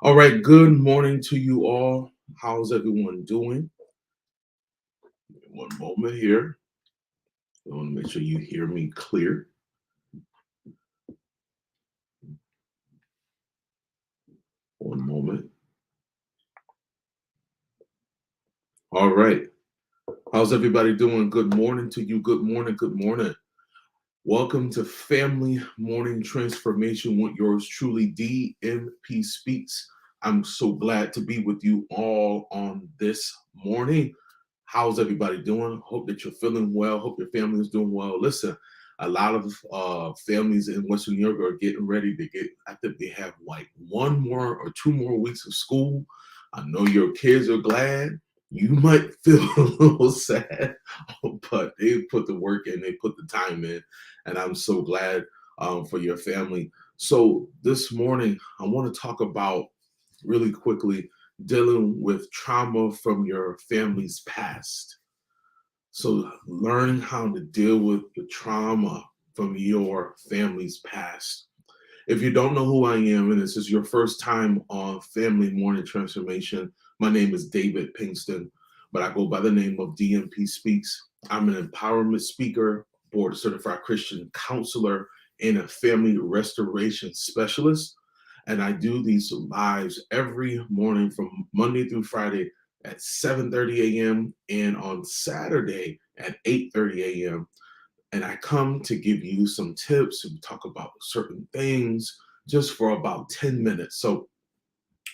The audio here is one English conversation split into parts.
All right, good morning to you all. How's everyone doing? One moment here. I want to make sure you hear me clear. One moment. All right. How's everybody doing? Good morning to you. Good morning. Good morning. Welcome to Family Morning Transformation with yours truly, DMP Speaks. I'm so glad to be with you all on this morning. How's everybody doing? Hope that you're feeling well. Hope your family is doing well. Listen, a lot of families in Western New York are getting ready to get, I think they have like 1 more or 2 more weeks of school. I know your kids are glad. You might feel a little sad, but they put the work in, they put the time in, and I'm so glad for your family. So this morning, I want to talk about really quickly dealing with trauma from your family's past. So learning how to deal with the trauma from your family's past. If you don't know who I am, and this is your first time on Family Morning Transformation, my name is David Pinkston, but I go by the name of DMP Speaks. I'm an empowerment speaker, board certified Christian counselor, and a family restoration specialist. And I do these lives every morning from Monday through Friday at 7:30 a.m. and on Saturday at 8:30 a.m. And I come to give you some tips and talk about certain things just for about 10 minutes. So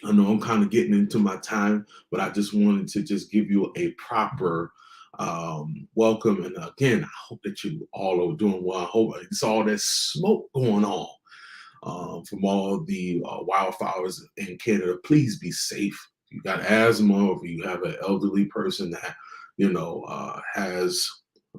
I know I'm kind of getting into my time, but I just wanted to just give you a proper welcome. And again, I hope that you all are doing well. I hope it's all that smoke going on from all the wildfires in Canada. Please be safe. If you got asthma, or if you have an elderly person that has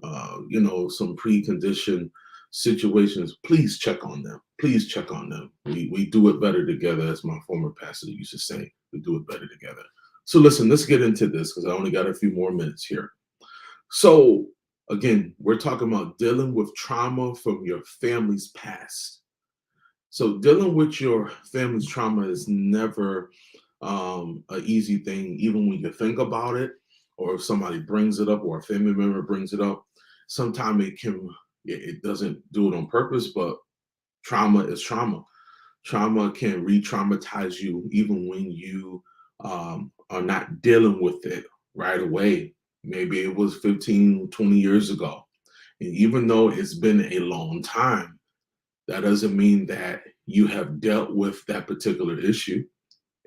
some preconditioned situations, please check on them. Please check on them. We do it better together, as my former pastor used to say. We do it better together. So listen, let's get into this because I only got a few more minutes here. So again, we're talking about dealing with trauma from your family's past. So dealing with your family's trauma is never an easy thing, even when you think about it, or if somebody brings it up, or a family member brings it up. Sometimes it doesn't do it on purpose, but trauma is trauma. Trauma can re-traumatize you even when you are not dealing with it right away. Maybe it was 15, 20 years ago. And even though it's been a long time, that doesn't mean that you have dealt with that particular issue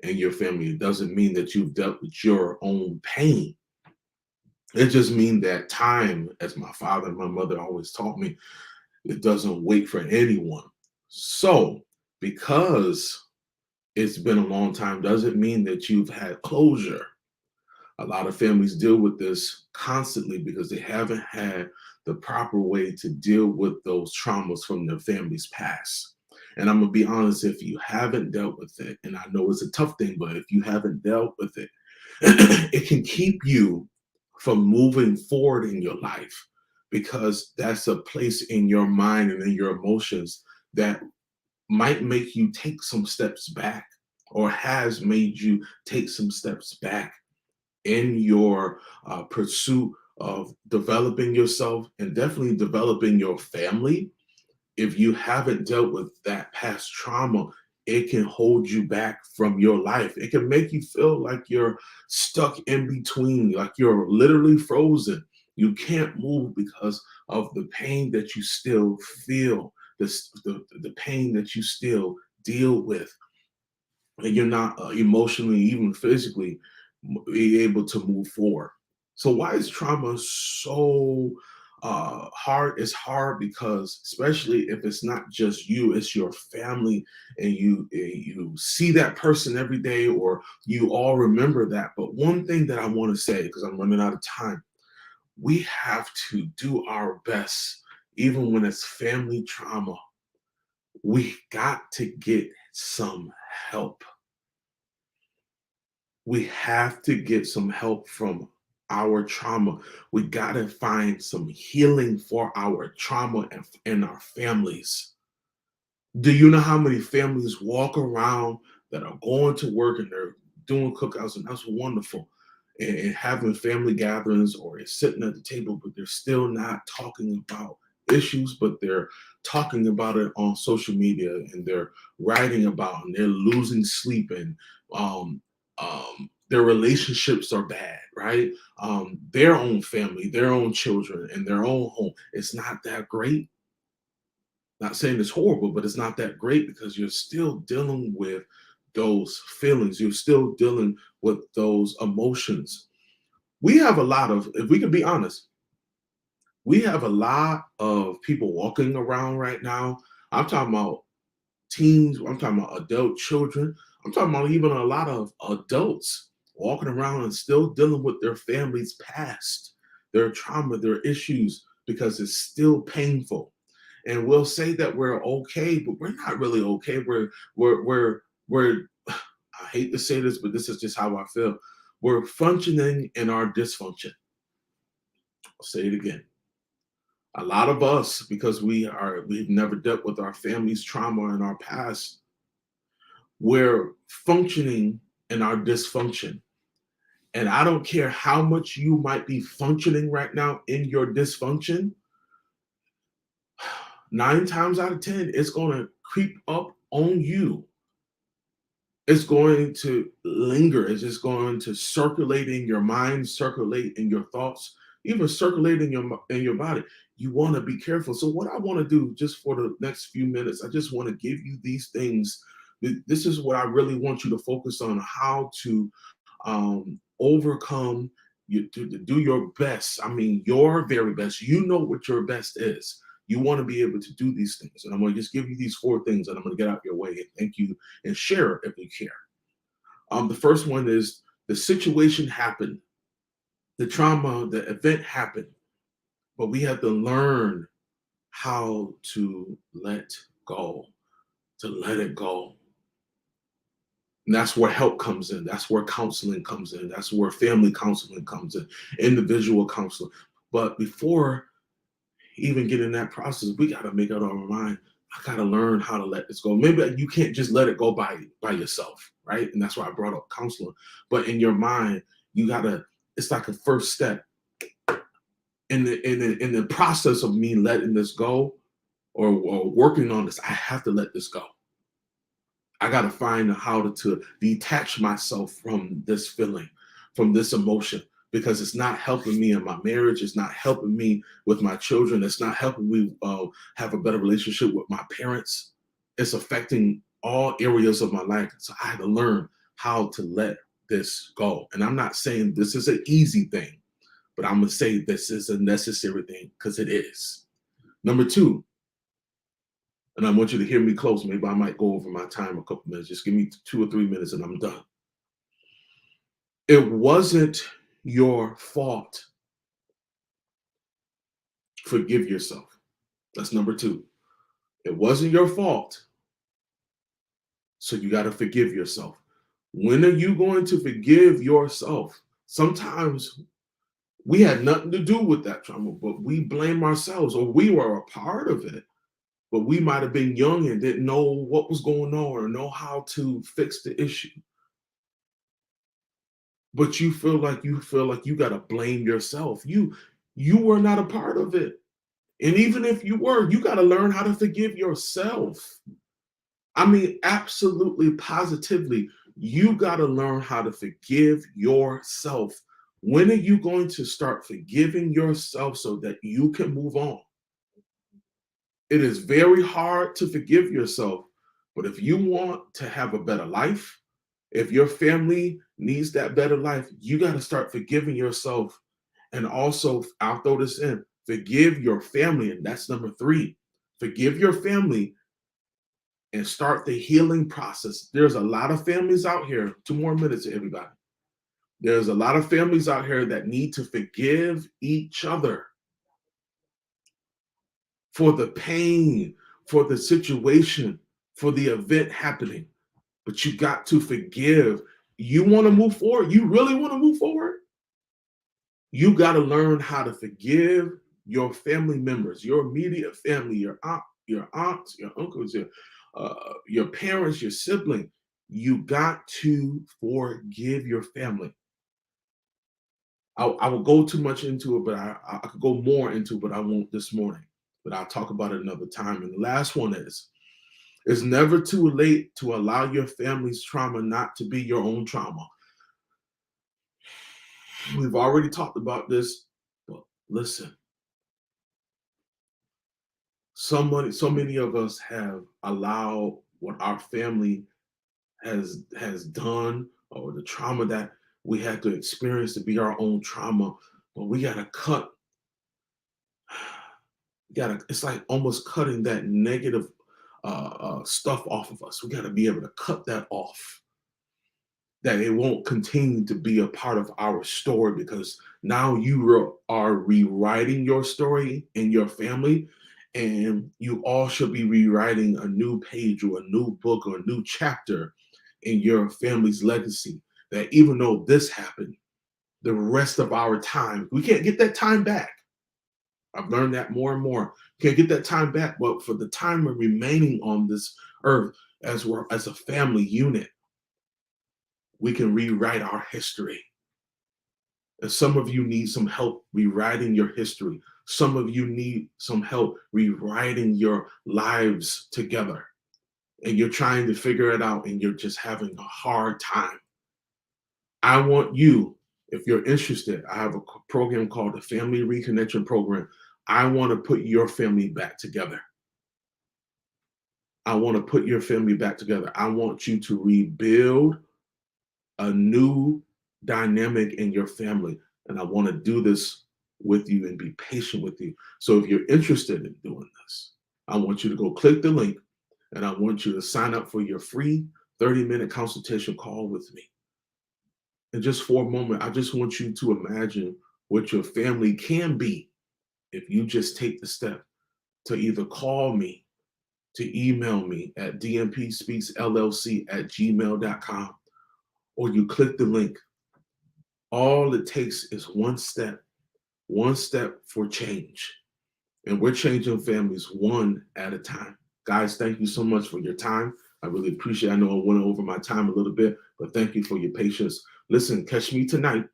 in your family. It doesn't mean that you've dealt with your own pain. It just means that time, as my father and my mother always taught me, it doesn't wait for anyone. So, because it's been a long time doesn't mean that you've had closure. A lot of families deal with this constantly because they haven't had the proper way to deal with those traumas from their family's past. And I'm gonna be honest, if you haven't dealt with it, and I know it's a tough thing, but if you haven't dealt with it, it can keep you from moving forward in your life because that's a place in your mind and in your emotions that might make you take some steps back or has made you take some steps back in your pursuit of developing yourself and definitely developing your family. If you haven't dealt with that past trauma, it can hold you back from your life. It can make you feel like you're stuck in between, like you're literally frozen. You can't move because of the pain that you still feel, the pain that you still deal with. And you're not emotionally, even physically, be able to move forward. So why is trauma so hard? It's hard because, especially if it's not just you, it's your family, and you see that person every day, or you all remember that. But one thing that I want to say, because I'm running out of time, we have to do our best, even when it's family trauma. We got to get some help. We have to get some help from our trauma. We got to find some healing for our trauma and our families. Do you know how many families walk around that are going to work and they're doing cookouts, and that's wonderful, and having family gatherings, or they're sitting at the table, but they're still not talking about issues, but they're talking about it on social media, and they're writing about, and they're losing sleep, and their relationships are bad, right? Their own family, their own children, and their own home. It's not that great. Not saying it's horrible, but it's not that great because you're still dealing with those feelings. You're still dealing with those emotions. We have a lot of, if we can be honest, we have a lot of people walking around right now. I'm talking about teens, I'm talking about adult children, I'm talking about even a lot of adults walking around and still dealing with their family's past, their trauma, their issues, because it's still painful. And we'll say that we're okay, but we're not really okay. We're I hate to say this, but this is just how I feel. We're functioning in our dysfunction. I'll say it again. A lot of us, because we've never dealt with our family's trauma in our past, we're functioning in our dysfunction. And I don't care how much you might be functioning right now in your dysfunction, 9 times out of 10, it's going to creep up on you. It's going to linger. It's just going to circulate in your mind, circulate in your thoughts, even circulate in your body. You want to be careful. So what I want to do just for the next few minutes, I just want to give you these things. This is what I really want you to focus on: how to overcome. You to do your best. I mean, your very best. You know what your best is. You want to be able to do these things. And I'm going to just give you these 4 things, and I'm going to get out your way and thank you and share if you care. The first one is the situation happened, the trauma, the event happened, but we have to learn how to let go, to let it go. And that's where help comes in. That's where counseling comes in. That's where family counseling comes in, individual counseling. But before even getting that process, we got to make up our mind. I got to learn how to let this go. Maybe you can't just let it go by yourself, right? And that's why I brought up counseling. But in your mind, you got to, it's like a first step in the process of me letting this go or working on this. I have to let this go. I got to find how to detach myself from this feeling, from this emotion, because it's not helping me in my marriage. It's not helping me with my children. It's not helping me have a better relationship with my parents. It's affecting all areas of my life. So I had to learn how to let this go. And I'm not saying this is an easy thing, but I'm going to say this is a necessary thing because it is. Number two, and I want you to hear me close. Maybe I might go over my time a couple minutes. Just give me 2 or 3 minutes and I'm done. It wasn't your fault. Forgive yourself. That's number two. It wasn't your fault. So you got to forgive yourself. When are you going to forgive yourself? Sometimes we had nothing to do with that trauma, but we blame ourselves or we were a part of it. But we might have been young and didn't know what was going on or know how to fix the issue. But you feel like you got to blame yourself. You were not a part of it. And even if you were, you got to learn how to forgive yourself. I mean, absolutely positively, you got to learn how to forgive yourself. When are you going to start forgiving yourself so that you can move on? It is very hard to forgive yourself, but if you want to have a better life, if your family needs that better life, you got to start forgiving yourself. And also, I'll throw this in, forgive your family. And that's number three. Forgive your family and start the healing process. There's a lot of families out here, 2 more minutes, everybody. There's a lot of families out here that need to forgive each other for the pain, for the situation, for the event happening. But you got to forgive. You want to move forward? You really want to move forward? You got to learn how to forgive your members, your immediate family, your aunts, your uncles, your parents, your sibling. You got to forgive your family. I will go too much into it, but I could go more into it, but I won't this morning. But I'll talk about it another time. And the last one is, it's never too late to allow your family's trauma not to be your own trauma. We've already talked about this, but listen. So many of us have allowed what our family has done or the trauma that we had to experience to be our own trauma. But we gotta cut, it's like almost cutting that negative stuff off of us. We gotta be able to cut that off, that it won't continue to be a part of our story, because now you are rewriting your story in your family, and you all should be rewriting a new page or a new book or a new chapter in your family's legacy. That even though this happened, the rest of our time, we can't get that time back. I've learned that more and more. Can't get that time back, but for the time of remaining on this earth as a family unit, we can rewrite our history. And some of you need some help rewriting your history. Some of you need some help rewriting your lives together. And you're trying to figure it out and you're just having a hard time. I want you, if you're interested, I have a program called the Family Reconnection Program. I want to put your family back together. I want to put your family back together. I want you to rebuild a new dynamic in your family. And I want to do this with you and be patient with you. So if you're interested in doing this, I want you to go click the link and I want you to sign up for your free 30-minute consultation call with me. And just for a moment, I just want you to imagine what your family can be if you just take the step to either call me, to email me at dmpspeaksllc@gmail.com, or you click the link. All it takes is one step for change. And we're changing families one at a time. Guys, thank you so much for your time. I really appreciate it. I know I went over my time a little bit, but thank you for your patience. Listen, catch me tonight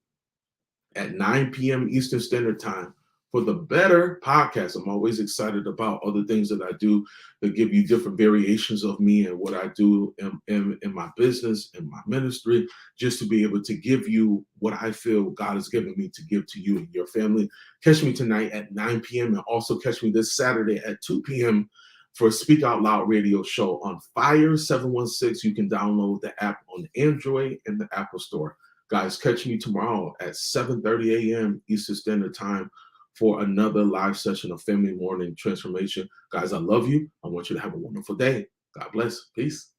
at 9 p.m. Eastern Standard Time for the Better Podcast. I'm always excited about other things that I do that give you different variations of me and what I do in my business, in my ministry, just to be able to give you what I feel God has given me to give to you and your family. Catch me tonight at 9 p.m. and also catch me this Saturday at 2 p.m. for Speak Out Loud radio show on Fire 716. You can download the app on Android and the Apple Store. Guys, catch me tomorrow at 7:30 a.m. Eastern Standard Time for another live session of Family Morning Transformation. Guys, I love you. I want you to have a wonderful day. God bless. Peace.